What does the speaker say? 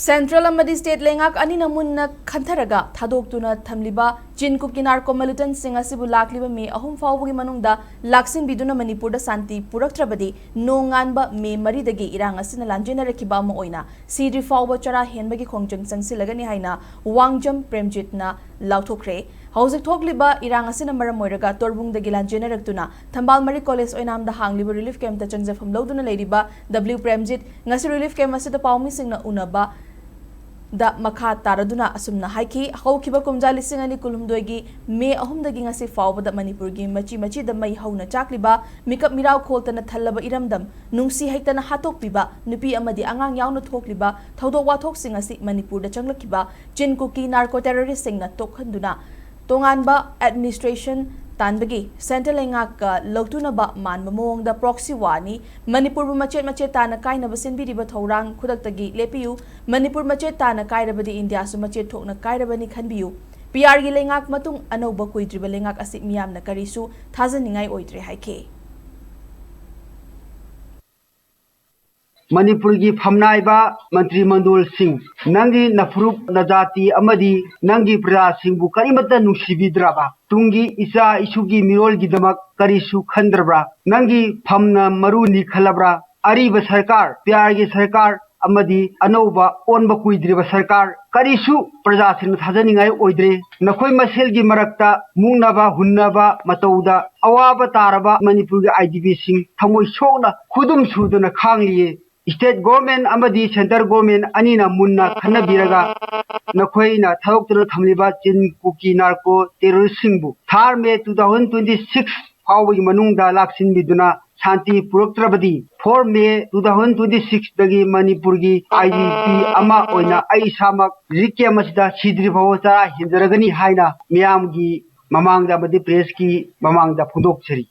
Central amadi state lengak ani namunna khantaraga thadokuna thamliba jinkuki narco militant sing asibu lakliba me ahum fawbugi manungda laksin biduna Manipur da santi puraktrabadi nonganba me maridagi irang asina lanjena rakiba ma oina sidri fawba chara henbagi khongjang sangsilagani haina wangjam premjit na lauthokre hauzik thokliba irang asina maram moiraga torbungdagi lanjena raktuna thambal mari college oinam da hangliba relief camp ta changjafam loduna leiriba w premjit ngasi relief camp asida pawmi singna unaba da makha taraduna asumna haiki haukiba kumja lising ani kulumdoigi me ahumdagi ngasi fawbada Manipur gi machi da mai hauna chakliba mikap mirau kholtana thallaba iramdam nungsi haitana hatok piba nupi amadi angang yauna thokliba thodok wathok sing asi Manipur da changlakiba jinkuki narco terrorist singna tokhanduna tonganba administration Tanbagi Central Lengak Lotunaba Man Mamong da proxy wani Manipur machet tana kaina basin biriba thorang khudakagi lepiu Manipur machet tana kairabadi India su machet thokna kairabani khanbiu PR gi lengak matung anoba kuidriba lengak asik miyamna karisu thajaningai oidre haike Manipur gi famnaiba Mantri Mandol Singh nangi nafrup najati amadi nangi praja singbu karimata nungsibidraba tungi isa isugi mirol gi damak karisu khandrabra nangi famna maruni khalabra ariba sarkar pyar gi sarkar amadi anoba onba kuidriba sarkar karisu praja sing thajaningai oidre nakhoi masel gi marakta mungnaba hunnaba matauda awaba taraba Manipur gi IDP sing thamoi sokna khudum suduna khangliye State government amadi center government anina munna khana biraga nakhoina thawktuna thamliba jinkuki narco terrorist singbu thar me 2026 fawgi manungda laksin biduna shanti puraktrabadi 4 me 2026 dagi Manipur gi IDP ama oina ai samak rikya masida sidri bhawata hinjaragani haina miyam gi mamangda amadi press ki mamangda phudok chari